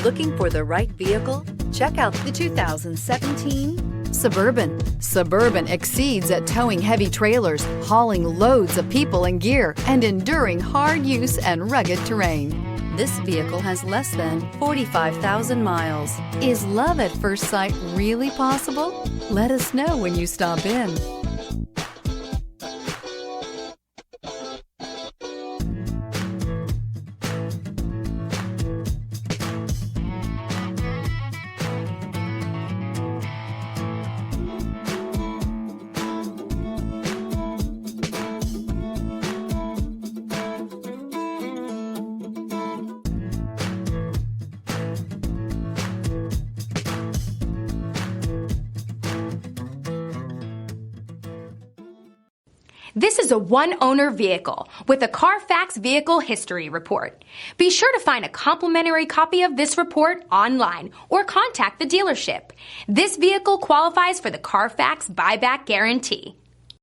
Looking for the right vehicle? Check out the 2017 Suburban. Suburban exceeds at towing heavy trailers, hauling loads of people and gear, and enduring hard use and rugged terrain. This vehicle has less than 45,000 miles. Is love at first sight really possible? Let us know when you stop in. This is a one-owner vehicle with a Carfax Vehicle History Report. Be sure to find a complimentary copy of this report online or contact the dealership. This vehicle qualifies for the Carfax Buyback Guarantee.